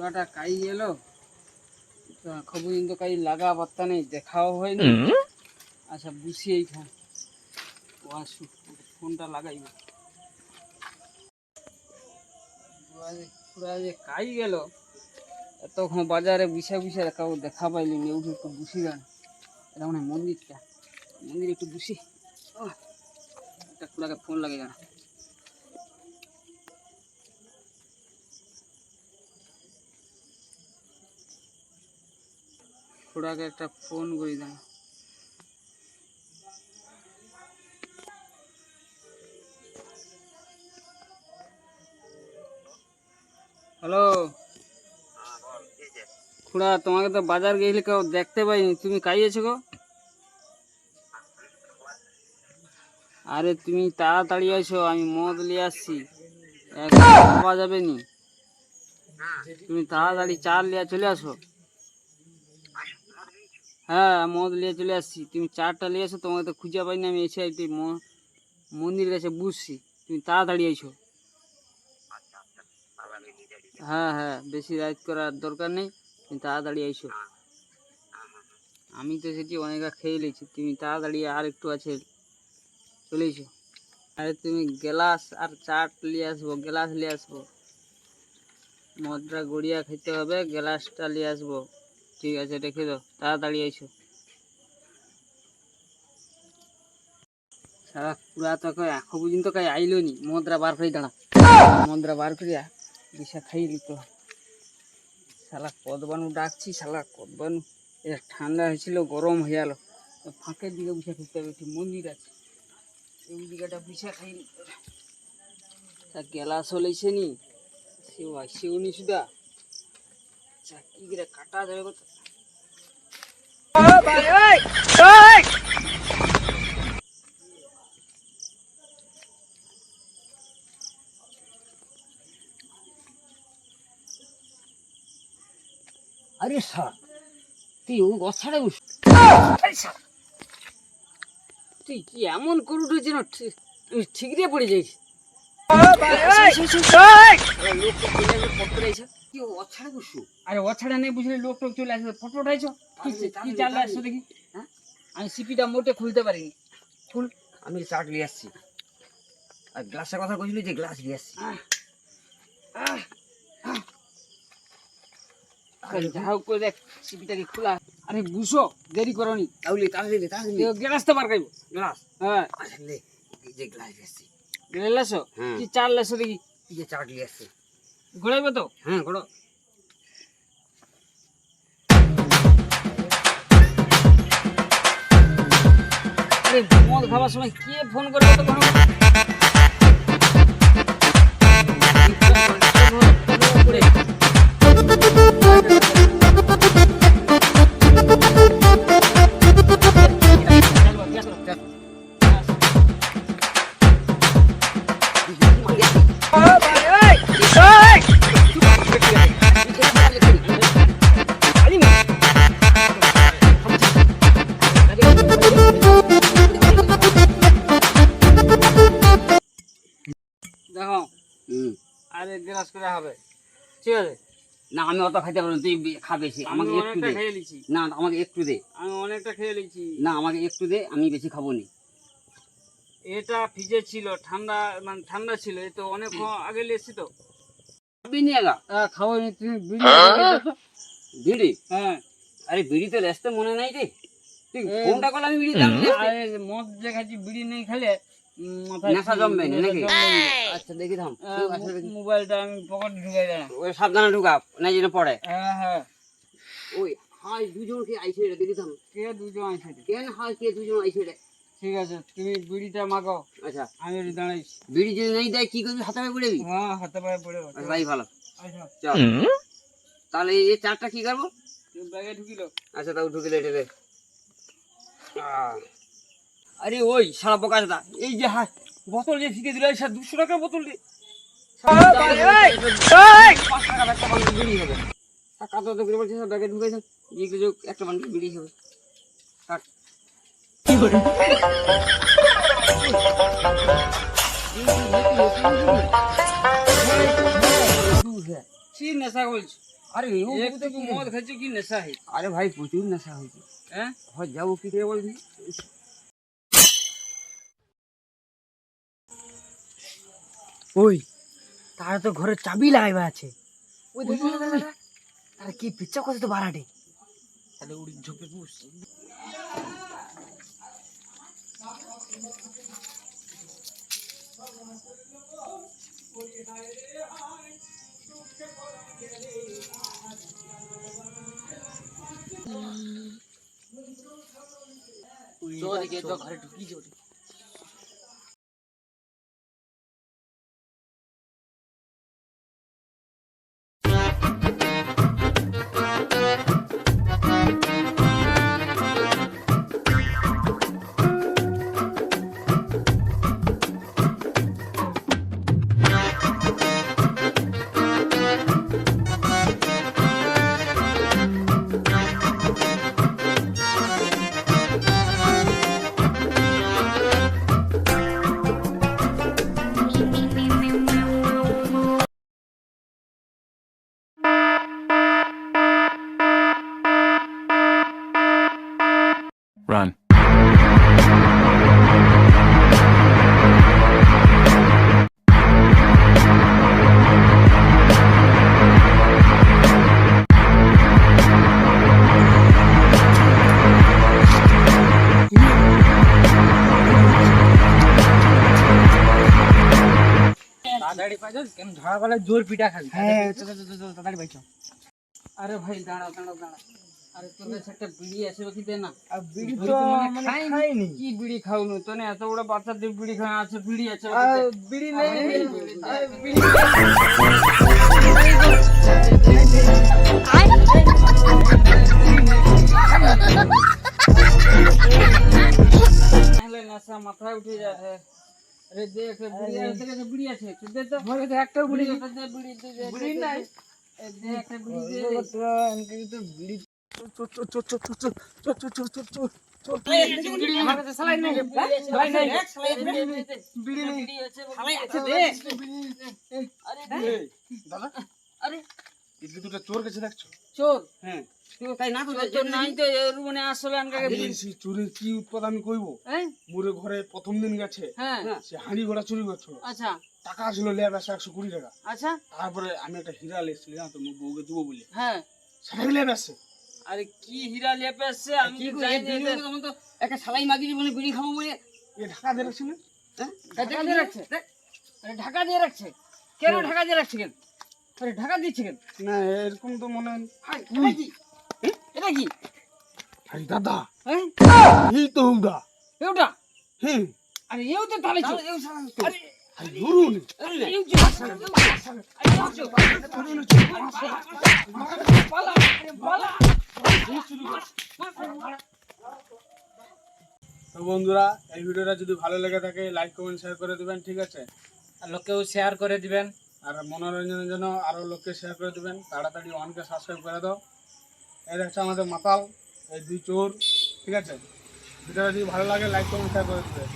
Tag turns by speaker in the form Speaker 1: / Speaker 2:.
Speaker 1: পুরাটা কাই গেল, এখন পর্যন্ত কাই লাগা পাত্তা নেই, দেখাও হয়নি। আচ্ছা বুঝি এইখান ও আসুক, ফোনটা লাগাইব। পুরা যে কাই গেল, এতক্ষণ বাজারে বিছা বিছা কাউ দেখা পাইলি নি। উঠে একটু বুঝি গান, এটা মনে হয় মন্দিরটা, মন্দির একটু বুঝি। একটা পুরাকে ফোন লাগে জানা। খুড়াকে একটা ফোন করি দাঁড়া। হ্যালো খুড়া, তোমাকে তো বাজার গেলে কেউ দেখতে পাইনি, তুমি কাই আছো গো? আরে তুমি তাড়াতাড়ি আসো, আমি মদ নিয়ে আসছি, এখন খাওয়া যাবে নি। তুমি তাড়াতাড়ি চাল নিয়ে চলে আসো। হ্যাঁ মদ নিয়ে চলে আসছি, তুমি চারটা নিয়ে আসো। তোমাকে তো খুঁজে পাইনি, আমি এসে একটি মন্দির কাছে বুঝছি, তুমি তাড়াতাড়ি আইসো। হ্যাঁ হ্যাঁ, বেশি রাইড করার দরকার নেই, তুমি তাড়াতাড়ি আইসো। আমি তো সেটি অনেক খেয়ে নিয়েছি, তুমি তাড়াতাড়ি আর একটু আছে চলে এসো। আরে তুমি গ্লাস আর চাট নিয়ে আসবো, গ্লাস নিয়ে আসবো। মদটা গড়িয়া খেতে হবে, গ্লাসটা নিয়ে আসবো। ঠিক আছে রেখে দাও, তাড়াতাড়ি আইসো। সারা পুরা তো এখন পর্যন্ত কাই আইলো নি। মদরা বার করে দাঁড়া, মদরা বার করিয়া দিশা খাই দিত। শালা কদবানু ডাকছি, শালা কদবানু এটা ঠান্ডা হয়েছিল, গরম হয়ে গেল। ফাঁকের দিকে বুঝে খেতে হবে, একটি মন্দির আছে এই দিকেটা বুঝে খাই নিত। তা গ্যালাস হলেছে নি, সেও আসেও নি সুদা। কি করে কাটা যাবে কত? আরে স্যার তুই ও গছাড়ে বস, তুই কি এমন করে উঠেছি না, তুই ঠিক দিয়ে পড়ে যাইস। আরে অছাড়া নেই বুঝলে, লোক টোক চলে আসবে, ফটো উঠাইছো কি চাল আসছো দেখি। হ্যাঁ আমি সিপিটা মোটে খুলতে পারিনি।
Speaker 2: ফুল আমি চাট নিয়ে আসছি, আর গ্লাসের কথা কইলি যে গ্লাস নিয়ে আসছি।
Speaker 1: যা হোক করে দেখ সিপিটাকে খোলা। আরে বুঝো দেরি করনি,
Speaker 2: তাহলে তাহলে তাহলে
Speaker 1: গ্লাস তো বার খাইব।
Speaker 2: গ্লাস
Speaker 1: হ্যাঁ
Speaker 2: আসলে এই যে গ্লাস নিয়ে আসছি,
Speaker 1: লেসো কি চাল লেসো দেখি।
Speaker 2: এই যে চাট নিয়ে আসছি।
Speaker 1: ঘোরাইবো তো?
Speaker 2: হ্যাঁ ঘোড়ো।
Speaker 1: আরে মদ খাবার সময় কে ফোন করে তো কোনো দেখো। আরে গ্লাস করে হবে, ঠিক আছে?
Speaker 2: না আমি অত খাইতে পারবো না, তুই খা বেশি, আমাকে একটু দে।
Speaker 1: খেয়ে নিছি,
Speaker 2: না আমাকে একটু দে।
Speaker 1: আমি অনেকটা খেয়ে নিছি।
Speaker 2: না আমাকে একটু দে, আমি বেশি খাবো নি।
Speaker 1: এটা ফ্রিজে ছিল, ঠান্ডা মানে ঠান্ডা ছিল, এই তো অনেক আগে এসেছি তো।
Speaker 2: খাবি নি আগা?
Speaker 1: খাবো নি, তুমি বিড়ি
Speaker 2: বিড়ি?
Speaker 1: হ্যাঁ।
Speaker 2: আরে বিড়ি তো লেসতে মনে নাই রে, তুই ফোনটা করলে আমি বিড়ি দাম।
Speaker 1: আরে মদ যে খাচ্ছি, বিড়ি নেই খেলে
Speaker 2: নেশা জমবে না নাকি? আচ্ছা দেখি থাম,
Speaker 1: মোবাইলটা আমি পকেটে ঢুকাই দেয়।
Speaker 2: ওই সাবধানে ঢুকা না যেন পড়ে।
Speaker 1: হ্যাঁ হ্যাঁ।
Speaker 2: ওই হাই দুজন কে আইছে রে, দেখি থাম।
Speaker 1: কে দুজন আছে?
Speaker 2: কেন হাই কে দুজন আইছে রে?
Speaker 1: ঠিক আছে তুমি বিড়িটা মাগাও,
Speaker 2: আচ্ছা
Speaker 1: আমি দাঁড়াইছি।
Speaker 2: বিড়ি যদি নাই দেয় কি করবি, হাতে পায়ে পড়বি?
Speaker 1: হ্যাঁ হাতে পায়ে পড়ে।
Speaker 2: আচ্ছা তাই ভালো,
Speaker 1: আচ্ছা
Speaker 2: চল। তাহলে এই চারটা কি করবো?
Speaker 1: ব্যাগে ঢুকিল।
Speaker 2: আচ্ছা তাও ঢুকিলে এটা দে। আরে ওই সারা বোকা দাদা, এই যে হাত বোতল যে শিখে দিল, 200 টাকার বোতল দিয়ে 5 টাকা একটা বান্ডিল বিড়ি হবে। টাকা তো করে বলছে সব ব্যাগে ঢুকাইছেন, যে একটা বান্ডিল বিড়ি হবে। কাট কি করে
Speaker 1: কি নেশা করছি?
Speaker 2: আরে
Speaker 1: একটু মদ খাচ্ছ কি নেশা है
Speaker 2: আরে ভাই প্রচুর নেশা হয়েছে।
Speaker 1: হ্যাঁ
Speaker 2: হয় যাবো কি করে বলবি?
Speaker 3: ওই তার তো ঘরে চাবি লাগাইবা আছে। ওই দেখ আরে কি পিচ্চা কথা তো বাড়াটে।
Speaker 1: তাহলে উড়ি ঝোপে পুষ চল দিকে তো ঘরে ঢুকি যাও
Speaker 4: Run.
Speaker 1: তাড়াতাড়ি পাইছো কেন
Speaker 3: ধরা গেলে জোর পিটা খাবি। হ্যাঁ চল চল চল তাড়াতাড়ি বাইছো।
Speaker 1: আরে ভাই দাঁড়াও দাঁড়াও দাঁড়াও আরে তোর কাছে একটা বিড়ি আছে কি দে না
Speaker 3: আর বিড়ি
Speaker 1: বিড়ি
Speaker 3: তো
Speaker 1: তো মানে
Speaker 3: মানে
Speaker 1: খাইনি।
Speaker 3: খাইনি।
Speaker 1: কি বিড়ি খাওনো তো না এত বড় বাচ্চাদের বিড়ি খাওয়া আছে বিড়ি আছে
Speaker 3: আর বিড়ি নেই। আর বিড়ি
Speaker 1: তাহলে নেশা মাথায় উঠে যাবে আরে দে একটা বিড়ি আছে একটা বিড়ি আছে তুই দে তো
Speaker 3: ঘরে তো একটাও বিড়ি
Speaker 1: বিড়ি দে বিড়ি দে দে
Speaker 3: বিড়ি নাই।
Speaker 1: এ দে একটা বিড়ি দে
Speaker 3: আমাকে তো বিড়ি চল চল চল চল চল চল চল চল চল চল চল।
Speaker 1: আমার কাছে সালাই নাই সালাই নাই সালাই দে
Speaker 3: বিড়ি নেই।
Speaker 1: বিড়ি আছে সালাই আছে দে আরে দে
Speaker 2: দাদা
Speaker 1: আরে
Speaker 2: এদিকে দুটো চোর গেছে দেখছো?
Speaker 1: চোর
Speaker 2: হ্যাঁ
Speaker 1: তুই তাই না তোর নাই তো এর মানে আসলে আনকাকে
Speaker 2: আরে সেই চোরের কি উৎপাদ আমি কইবো?
Speaker 1: হ্যাঁ
Speaker 2: মোরে ঘরে প্রথম দিন গেছে
Speaker 1: হ্যাঁ
Speaker 2: সে হাঁড়ি ঘোড়া চুরি করছিল,
Speaker 1: আচ্ছা
Speaker 2: টাকা ছিল লেব আসে 120 টাকা।
Speaker 1: আচ্ছা
Speaker 2: তারপরে আমি একটা হীরা লেসছিলাম জানো তো মোর বউকে দেবো বলে,
Speaker 1: হ্যাঁ
Speaker 2: সেটাকে লেব আসে।
Speaker 1: আরে কি হীরা লেপে আসছে আমি
Speaker 2: কি
Speaker 1: তো
Speaker 2: করে
Speaker 1: জানি
Speaker 2: এই
Speaker 1: না
Speaker 2: বিড়ি তখন তো একটা সালাই মাগিনি বলে বিড়ি খাবো বলে এ ঢাকা দিয়ে রাখছি না। হ্যাঁ
Speaker 1: ঢাকা দিয়ে রাখছে আরে ঢাকা দিয়ে রাখছে কেন ঢাকা দিয়ে রাখছে কেন আরে ঢাকা দিচ্ছে কেন
Speaker 2: না এরকম তো মনে হয়।
Speaker 1: হাই, এটা কি এটা কি
Speaker 2: আরে দাদা
Speaker 1: হ্যাঁ
Speaker 2: এই তো হুদা।
Speaker 1: এউটা
Speaker 2: হ্যাঁ
Speaker 1: আরে এও তো তাহলে চো আরে
Speaker 2: আরে ধরুন
Speaker 1: আরে এও চো আরে এও চো পালা আরে পালা
Speaker 2: তো বন্ধুরা এই ভিডিওটা যদি ভালো লেগে থাকে লাইক কমেন্ট শেয়ার করে দিবেন, ঠিক আছে?
Speaker 3: আর লোকেও শেয়ার করে দিবেন।
Speaker 2: আর মনোরঞ্জনের জন্য আরো লোককে শেয়ার করে দিবেন, তাড়াতাড়ি অনকে সাবস্ক্রাইব করে দাও। এই হচ্ছে আমাদের মাতাল এই দুই চোর, ঠিক আছে? ভিডিওটা যদি ভালো লাগে লাইক কমেন্ট শেয়ার করে দিবেন।